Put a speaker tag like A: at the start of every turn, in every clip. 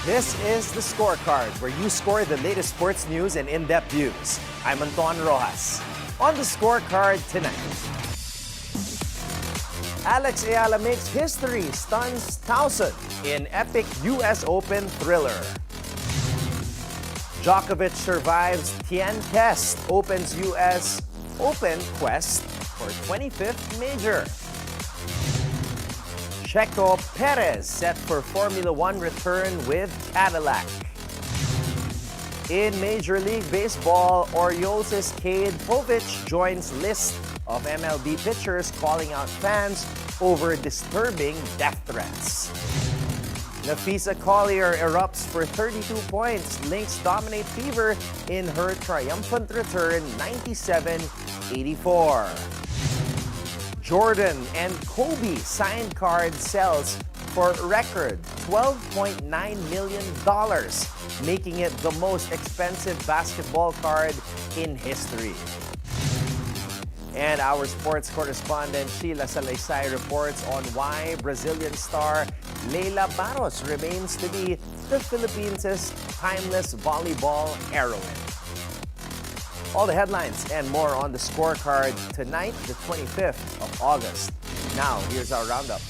A: This is the Scorecard, where you score the latest sports news and in-depth views. I'm Anton Roxas. On the Scorecard tonight, Ayala makes history, stuns Tauson in epic U.S. Open thriller. Djokovic survives Tien test, opens U.S. Open quest for 25th major. Checo Perez set for Formula One return with Cadillac. In Major League Baseball, Orioles' Cade Povich joins list of MLB pitchers calling out fans over disturbing death threats. Napheesa Collier erupts for 32 points. Lynx dominate Fever in her triumphant return 97-84. Jordan and Kobe signed card sells for record $12.9 million, making it the most expensive basketball card in history. And our sports correspondent Sheila Salaysay reports on why Brazilian star Leila Barros remains to be the Philippines' timeless volleyball heroine. All the headlines and more on the Scorecard tonight, the 25th of August. Now, here's our roundup.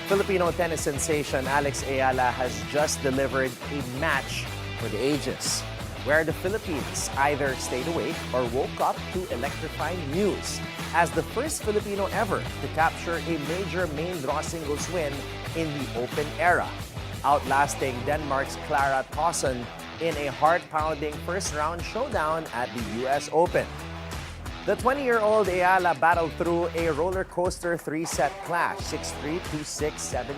A: Filipino tennis sensation Ayala has just delivered a match for the ages, where the Philippines either stayed awake or woke up to electrifying news as the first Filipino ever to capture a major main draw singles win in the Open era, outlasting Denmark's Clara Tauson in a heart-pounding first-round showdown at the U.S. Open. The 20-year-old Ayala battled through a roller coaster three-set clash, 6-3, 2-6,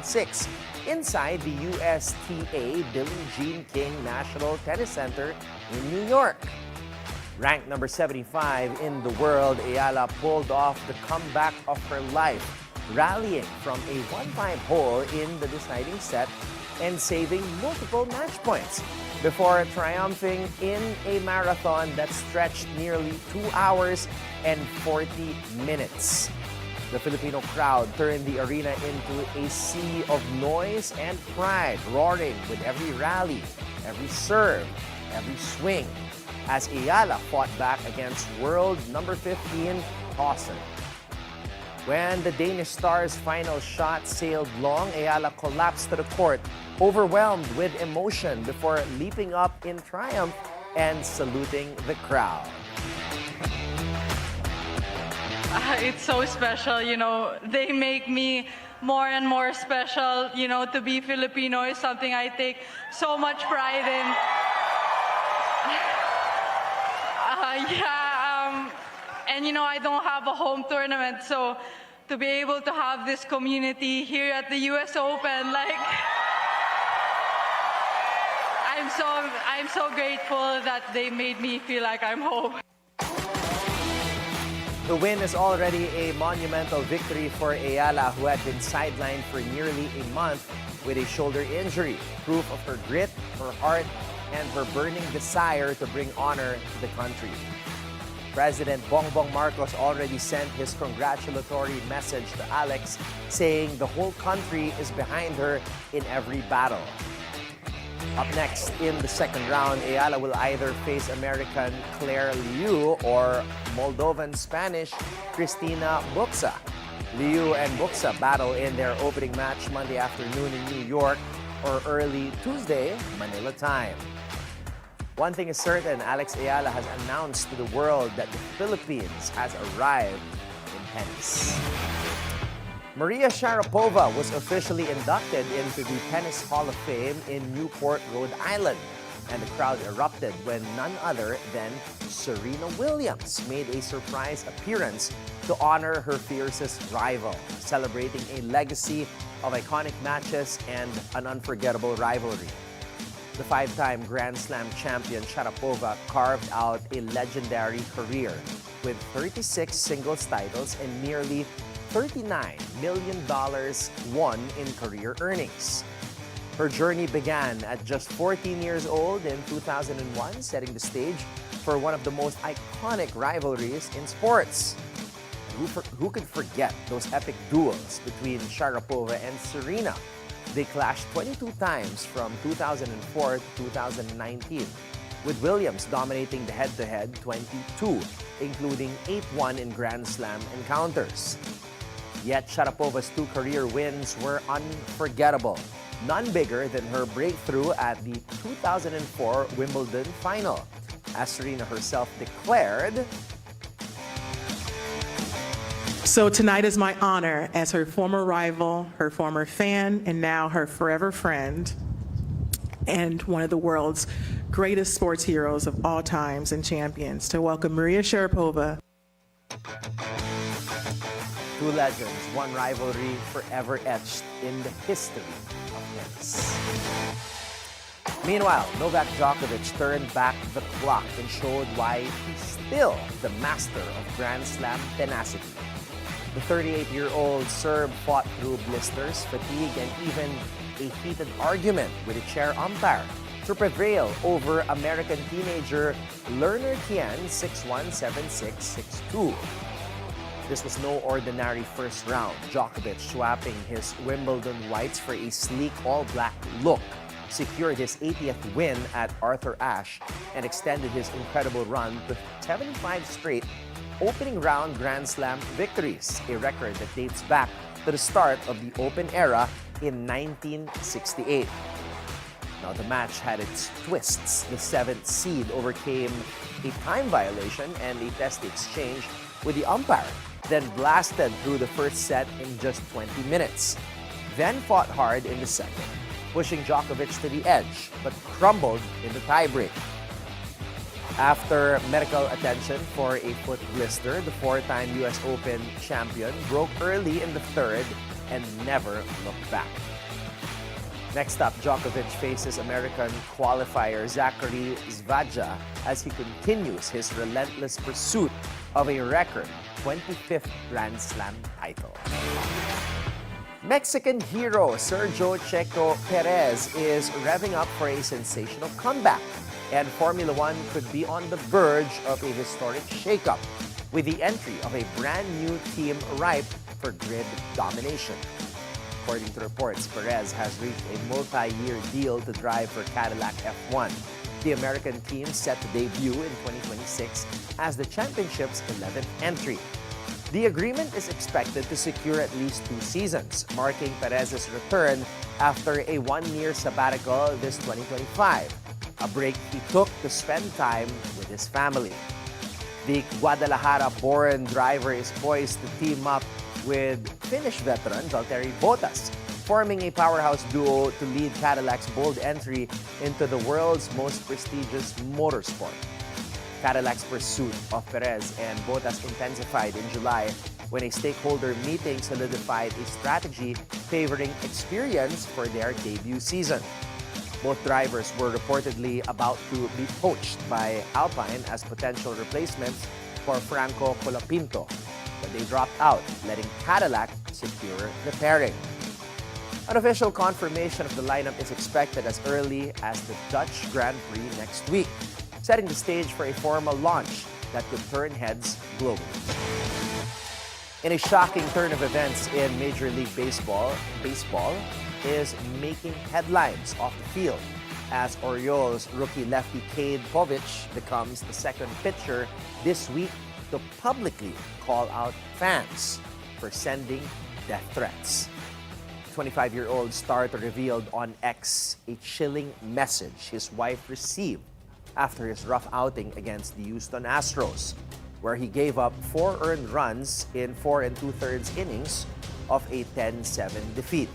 A: 7-6, inside the USTA Billie Jean King National Tennis Center in New York. Ranked number 75 in the world, Ayala pulled off the comeback of her life, rallying from a 1-5 hole in the deciding set and saving multiple match points before triumphing in a marathon that stretched nearly 2 hours and 40 minutes. The Filipino crowd turned the arena into a sea of noise and pride, roaring with every rally, every serve, every swing, as Ayala fought back against world number 15, Tauson. When the Danish star's final shot sailed long, Ayala collapsed to the court, overwhelmed with emotion before leaping up in triumph and saluting the crowd.
B: It's so special, they make me more and more special. To be Filipino is something I take so much pride in. And I don't have a home tournament, so to be able to have this community here at the US Open, I'm so grateful that they made me feel like I'm home.
A: The win is already a monumental victory for Ayala, who had been sidelined for nearly a month with a shoulder injury, proof of her grit, her heart, and her burning desire to bring honor to the country. President Bongbong Marcos already sent his congratulatory message to Alex, saying the whole country is behind her in every battle. Up next in the second round, Ayala will either face American Claire Liu or Moldovan Spanish Cristina Buxa. Liu and Buxa battle in their opening match Monday afternoon in New York or early Tuesday, Manila time. One thing is certain, Ayala has announced to the world that the Philippines has arrived in tennis. Maria Sharapova was officially inducted into the Tennis Hall of Fame in Newport, Rhode Island, and the crowd erupted when none other than Serena Williams made a surprise appearance to honor her fiercest rival, celebrating a legacy of iconic matches and an unforgettable rivalry. The 5-time Grand Slam champion Sharapova carved out a legendary career with 36 singles titles and nearly $39 million won in career earnings. Her journey began at just 14 years old in 2001, setting the stage for one of the most iconic rivalries in sports. Who could forget those epic duels between Sharapova and Serena? They clashed 22 times from 2004 to 2019, with Williams dominating the head-to-head 22, including 8-1 in Grand Slam encounters. Yet Sharapova's two career wins were unforgettable, none bigger than her breakthrough at the 2004 Wimbledon final, as Serena herself declared,
C: "So tonight is my honor as her former rival, her former fan, and now her forever friend, and one of the world's greatest sports heroes of all times and champions, to welcome Maria Sharapova."
A: Two legends, one rivalry forever etched in the history of tennis. Meanwhile, Novak Djokovic turned back the clock and showed why he's still the master of Grand Slam tenacity. The 38-year-old Serb fought through blisters, fatigue, and even a heated argument with a chair umpire to prevail over American teenager Learner Tien 6-1, 7-6, 6-2. This was no ordinary first round. Djokovic, swapping his Wimbledon whites for a sleek all-black look, secured his 80th win at Arthur Ashe and extended his incredible run to 75 straight opening round Grand Slam victories, a record that dates back to the start of the Open era in 1968. Now, the match had its twists. The 7th seed overcame a time violation and a testy exchange with the umpire, then blasted through the first set in just 20 minutes. Then fought hard in the second, pushing Djokovic to the edge, but crumbled in the tiebreak. After medical attention for a foot blister, the four-time U.S. Open champion broke early in the third and never looked back. Next up, Djokovic faces American qualifier Zachary Zvadja as he continues his relentless pursuit of a record 25th Grand Slam title. Mexican hero Sergio Checo Perez is revving up for a sensational comeback, and Formula One could be on the verge of a historic shakeup with the entry of a brand new team ripe for grid domination. According to reports, Perez has reached a multi-year deal to drive for Cadillac F1. The American team set to debut in 2026 as the championship's 11th entry. The agreement is expected to secure at least 2 seasons, marking Perez's return after a one-year sabbatical this 2025, a break he took to spend time with his family. The Guadalajara-born driver is poised to team up with Finnish veteran Valtteri Bottas, forming a powerhouse duo to lead Cadillac's bold entry into the world's most prestigious motorsport. Cadillac's pursuit of Perez and Bottas intensified in July when a stakeholder meeting solidified a strategy favoring experience for their debut season. Both drivers were reportedly about to be poached by Alpine as potential replacements for Franco Colapinto, but they dropped out, letting Cadillac secure the pairing. Unofficial confirmation of the lineup is expected as early as the Dutch Grand Prix next week, setting the stage for a formal launch that could turn heads globally. In a shocking turn of events in Major League Baseball is making headlines off the field as Orioles rookie lefty Cade Povich becomes the second pitcher this week to publicly call out fans for sending death threats. 25-year-old starter revealed on X a chilling message his wife received after his rough outing against the Houston Astros, where he gave up 4 earned runs in 4 2/3 innings of a 10-7 defeat.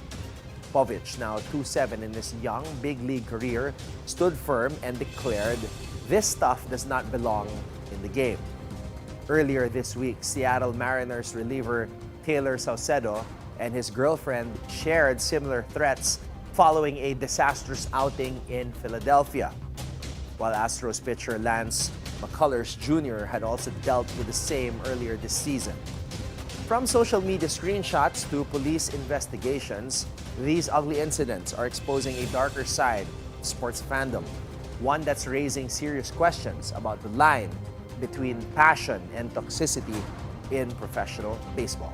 A: Povich, now 2-7 in his young big league career, stood firm and declared, "This stuff does not belong in the game." Earlier this week, Seattle Mariners reliever Taylor Saucedo and his girlfriend shared similar threats following a disastrous outing in Philadelphia, while Astros pitcher Lance McCullers Jr. had also dealt with the same earlier this season. From social media screenshots to police investigations, these ugly incidents are exposing a darker side of sports fandom, one that's raising serious questions about the line between passion and toxicity in professional baseball.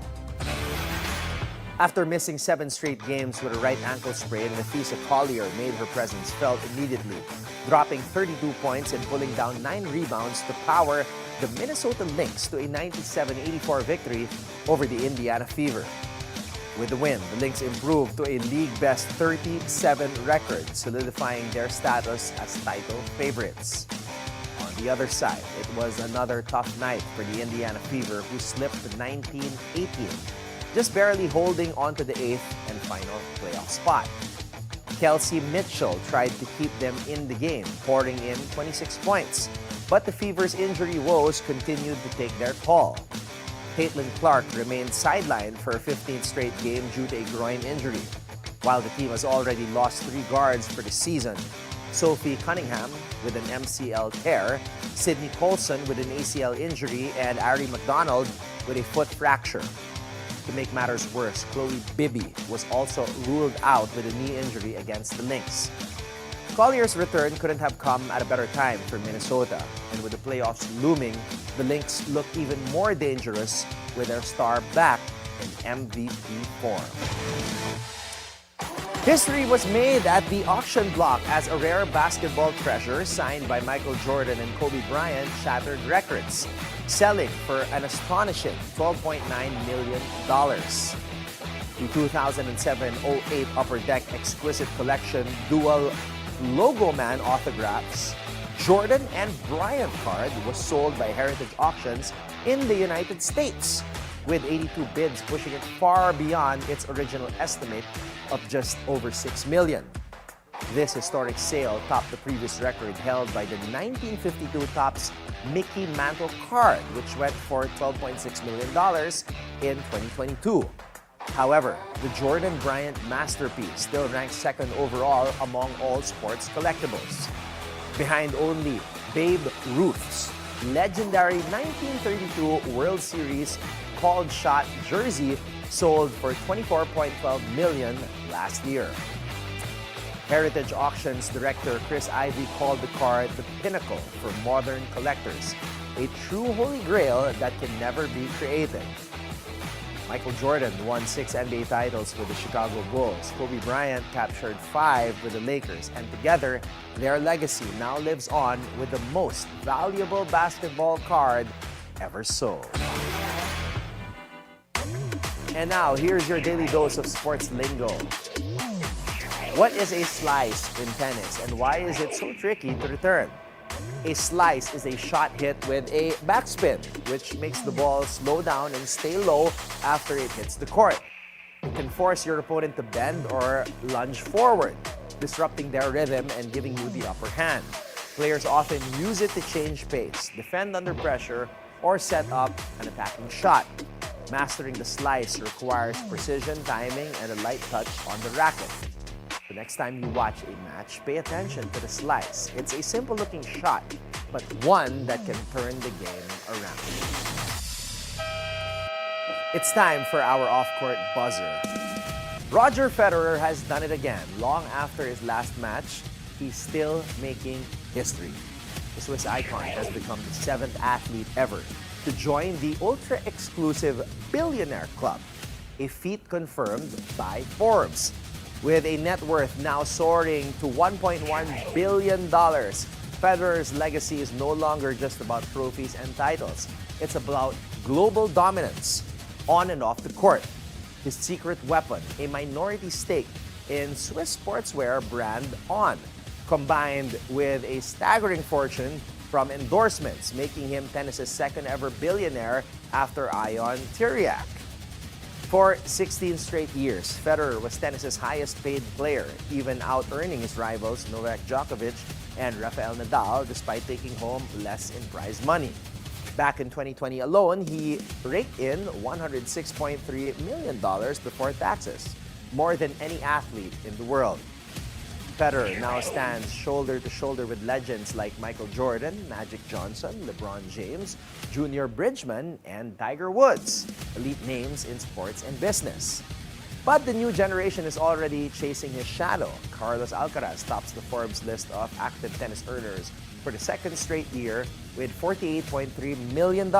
A: After missing 7 straight games with a right ankle sprain, Napheesa Collier made her presence felt immediately, dropping 32 points and pulling down 9 rebounds to power the Minnesota Lynx to a 97-84 victory over the Indiana Fever. With the win, the Lynx improved to a league-best 37 record, solidifying their status as title favorites. On the other side, it was another tough night for the Indiana Fever, who slipped to 19-18, just barely holding on to the 8th and final playoff spot. Kelsey Mitchell tried to keep them in the game, pouring in 26 points. But the Fever's injury woes continued to take their toll. Caitlin Clark remained sidelined for a 15th straight game due to a groin injury. While the team has already lost 3 guards for the season, Sophie Cunningham with an MCL tear, Sydney Colson with an ACL injury, and Ari McDonald with a foot fracture. To make matters worse, Chloe Bibby was also ruled out with a knee injury against the Lynx. Collier's return couldn't have come at a better time for Minnesota, and with the playoffs looming, the Lynx look even more dangerous with their star back in MVP form. History was made at the auction block as a rare basketball treasure signed by Michael Jordan and Kobe Bryant shattered records, selling for an astonishing $12.9 million. The 2007-08 Upper Deck Exquisite Collection Dual Logo Man autographs Jordan and Bryant card was sold by Heritage Auctions in the United States, with 82 bids pushing it far beyond its original estimate of just over $6 million. This historic sale topped the previous record held by the 1952 Topps Mickey Mantle card, which went for $12.6 million in 2022. However, the Jordan Bryant masterpiece still ranks second overall among all sports collectibles, behind only Babe Ruth's legendary 1932 World Series called shot jersey sold for $24.12 million last year. Heritage Auctions director Chris Ivey called the card the pinnacle for modern collectors, a true holy grail that can never be created. Michael Jordan won 6 NBA titles with the Chicago Bulls. Kobe Bryant captured 5 with the Lakers, and together, their legacy now lives on with the most valuable basketball card ever sold. And now, here's your daily dose of sports lingo. What is a slice in tennis, and why is it so tricky to return? A slice is a shot hit with a backspin, which makes the ball slow down and stay low after it hits the court. It can force your opponent to bend or lunge forward, disrupting their rhythm and giving you the upper hand. Players often use it to change pace, defend under pressure, or set up an attacking shot. Mastering the slice requires precision, timing, and a light touch on the racket. The next time you watch a match, pay attention to the slice. It's a simple-looking shot, but one that can turn the game around. It's time for our off-court buzzer. Roger Federer has done it again. Long after his last match, he's still making history. The Swiss icon has become the 7th athlete ever to join the ultra-exclusive Billionaire Club, a feat confirmed by Forbes. With a net worth now soaring to $1.1 billion, Federer's legacy is no longer just about trophies and titles. It's about global dominance on and off the court. His secret weapon, a minority stake in Swiss sportswear brand On, combined with a staggering fortune from endorsements, making him tennis's second ever billionaire after Ion Tiriac. For 16 straight years, Federer was tennis's highest paid player, even out-earning his rivals Novak Djokovic and Rafael Nadal, despite taking home less in prize money. Back in 2020 alone, he raked in $106.3 million before taxes, more than any athlete in the world. Federer now stands shoulder to shoulder with legends like Michael Jordan, Magic Johnson, LeBron James, Junior Bridgman, and Tiger Woods, elite names in sports and business. But the new generation is already chasing his shadow. Carlos Alcaraz tops the Forbes list of active tennis earners for the second straight year with $48.3 million,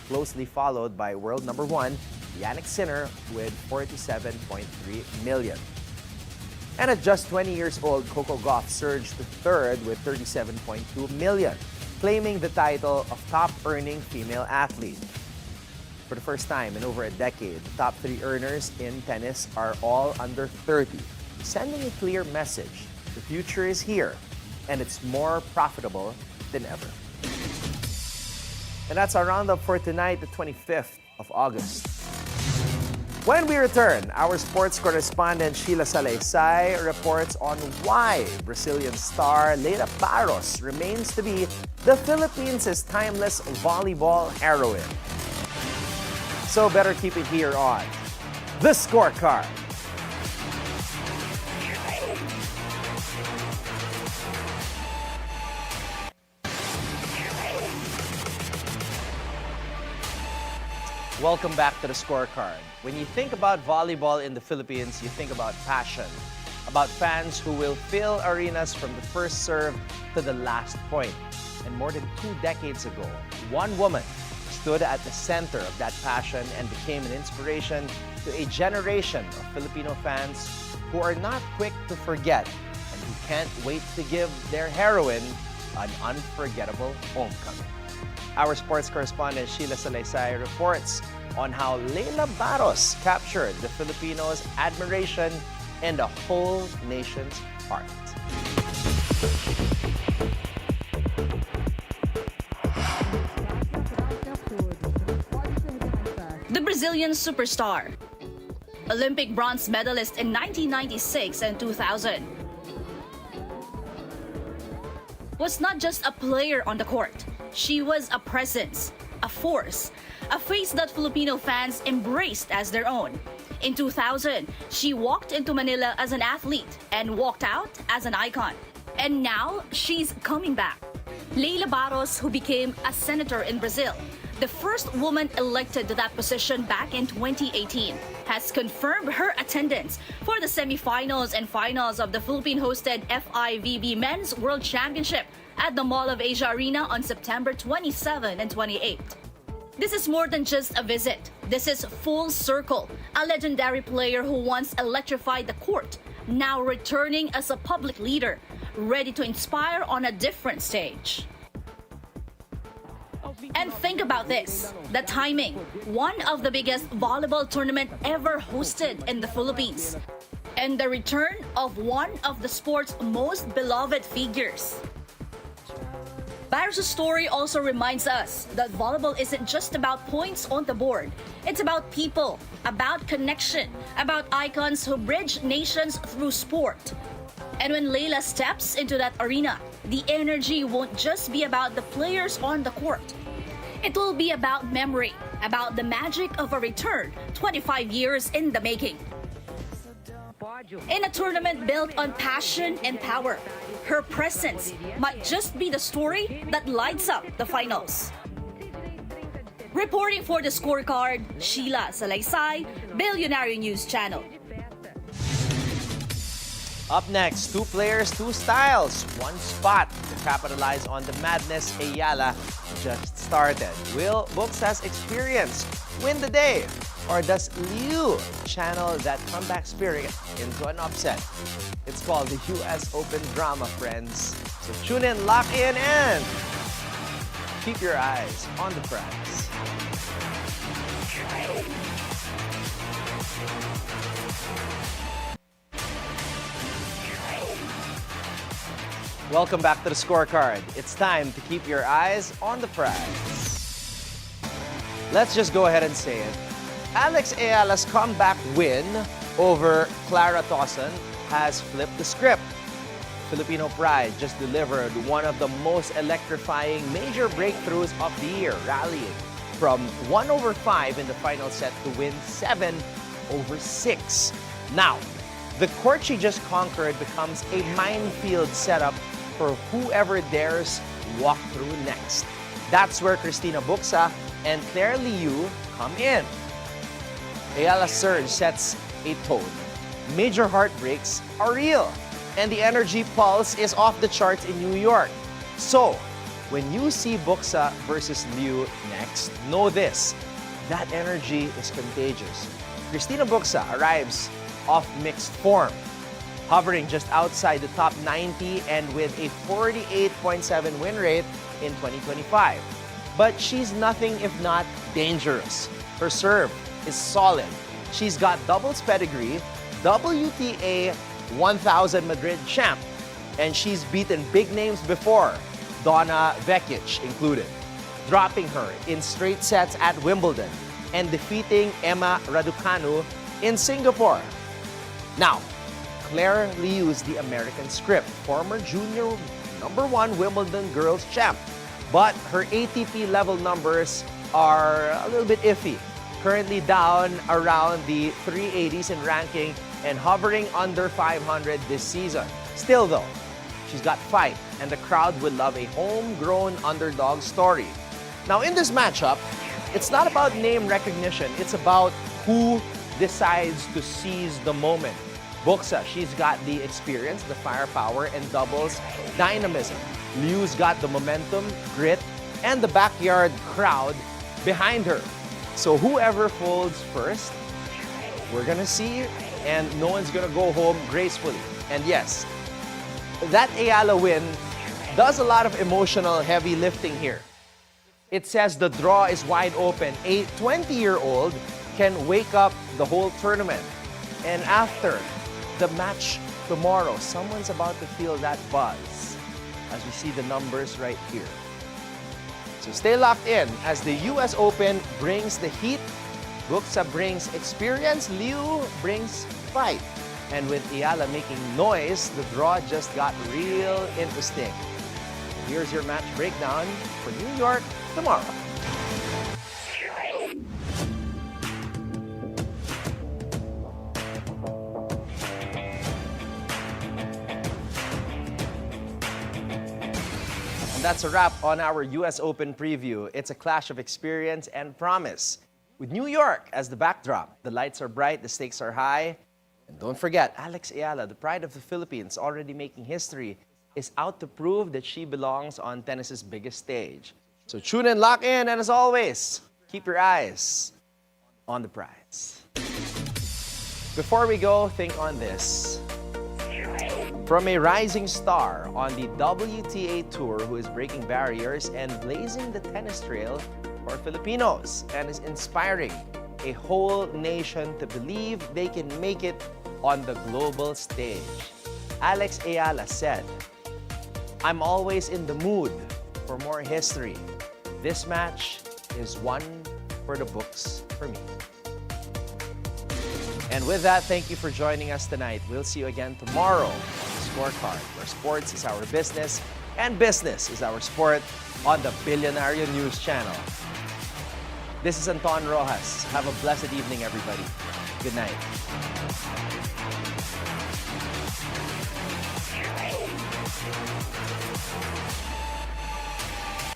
A: closely followed by world number 1, Jannik Sinner, with $47.3 million. And at just 20 years old, Coco Gauff surged to third with $37.2 million, claiming the title of top-earning female athlete. For the first time in over a decade, the top 3 earners in tennis are all under 30, sending a clear message. The future is here, and it's more profitable than ever. And that's our roundup for tonight, the 25th of August. When we return, our sports correspondent Sheila Salaysay reports on why Brazilian star Leila Barros remains to be the Philippines' timeless volleyball heroine. So better keep it here on The Scorecard. Welcome back to The Scorecard. When you think about volleyball in the Philippines, you think about passion, about fans who will fill arenas from the first serve to the last point. And more than 2 decades ago, one woman stood at the center of that passion and became an inspiration to a generation of Filipino fans who are not quick to forget and who can't wait to give their heroine an unforgettable homecoming. Our sports correspondent Sheila Salaysay reports on how Leila Barros captured the Filipinos' admiration and the whole nation's heart.
D: The Brazilian superstar, Olympic bronze medalist in 1996 and 2000, was not just a player on the court. She was a presence, a force, a face that Filipino fans embraced as their own. In 2000, she walked into Manila as an athlete and walked out as an icon. And now, she's coming back. Leila Barros, who became a senator in Brazil, the first woman elected to that position back in 2018, has confirmed her attendance for the semifinals and finals of the Philippine-hosted FIVB Men's World Championship at the Mall of Asia Arena on September 27 and 28. This is more than just a visit. This is full circle. A legendary player who once electrified the court, now returning as a public leader, ready to inspire on a different stage. And think about this, the timing. One of the biggest volleyball tournament ever hosted in the Philippines. And the return of one of the sport's most beloved figures. Barros' story also reminds us that volleyball isn't just about points on the board. It's about people, about connection, about icons who bridge nations through sport. And when Leila steps into that arena, the energy won't just be about the players on the court. It will be about memory, about the magic of a return 25 years in the making. In a tournament built on passion and power, her presence might just be the story that lights up the finals. Reporting for The Scorecard, Sheila Salaysay, Bilyonaryo News Channel.
A: Up next, 2 players, 2 styles, 1 spot to capitalize on the madness Ayala just started. Will Buxa's experience win the day? Or does Liu channel that comeback spirit into an upset? It's called the US Open drama, friends. So tune in, lock in, and keep your eyes on the prize. Welcome back to The Scorecard. It's time to keep your eyes on the prize. Let's just go ahead and say it. Alex Ayala's comeback win over Clara Tauson has flipped the script. Filipino Pride just delivered one of the most electrifying major breakthroughs of the year, rallying from 1/5 in the final set to win 7/6. Now, the court she just conquered becomes a minefield setup for whoever dares walk through next. That's where Cristina Buxa and Claire Liu come in. Ayala's surge sets a tone. Major heartbreaks are real, and the energy pulse is off the charts in New York. So, When you see Buxa versus Liu next, know this, that energy is contagious. Cristina Buxa arrives off mixed form, hovering just outside the top 90 and with a 48.7 win rate in 2025. But she's nothing if not dangerous. Her serve is solid. She's got doubles pedigree, WTA 1000 Madrid champ, and she's beaten big names before, Donna Vekic included, dropping her in straight sets at Wimbledon and defeating Emma Raducanu in Singapore. Now, Clara Liu's the American script, former junior #1 Wimbledon girls champ, but her ATP level numbers are a little bit iffy. Currently down around the 380s in ranking and hovering under 500 this season. Still though, she's got fight, and the crowd will love a homegrown underdog story. Now in this matchup, it's not about name recognition, it's about who decides to seize the moment. Buxa, she's got the experience, the firepower, and doubles dynamism. Liu's got the momentum, grit, and the backyard crowd behind her. So whoever folds first, we're gonna see, and no one's gonna go home gracefully. And yes, that Ayala win does a lot of emotional heavy lifting here. It says the draw is wide open. A 20-year-old can wake up the whole tournament. And after the match tomorrow, someone's about to feel that buzz as we see the numbers right here. So stay locked in as the US Open brings the heat, Buxa brings experience, Liu brings fight. And with Eala making noise, the draw just got real interesting. Here's your match breakdown for New York tomorrow. And that's a wrap on our US Open preview. It's a clash of experience and promise. With New York as the backdrop, the lights are bright, the stakes are high. And don't forget, Alex Ayala, the pride of the Philippines, already making history, is out to prove that she belongs on tennis's biggest stage. So tune in, lock in, and as always, keep your eyes on the prize. Before we go, think on this. From a rising star on the WTA Tour who is breaking barriers and blazing the tennis trail for Filipinos and is inspiring a whole nation to believe they can make it on the global stage. Alex Ayala said, "I'm always in the mood for more history. This match is one for the books for me." And with that, thank you for joining us tonight. We'll see you again tomorrow on the Scorecard, where sports is our business and business is our sport on the Bilyonaryo News Channel. This is Anton Roxas. Have a blessed evening, everybody. Good night.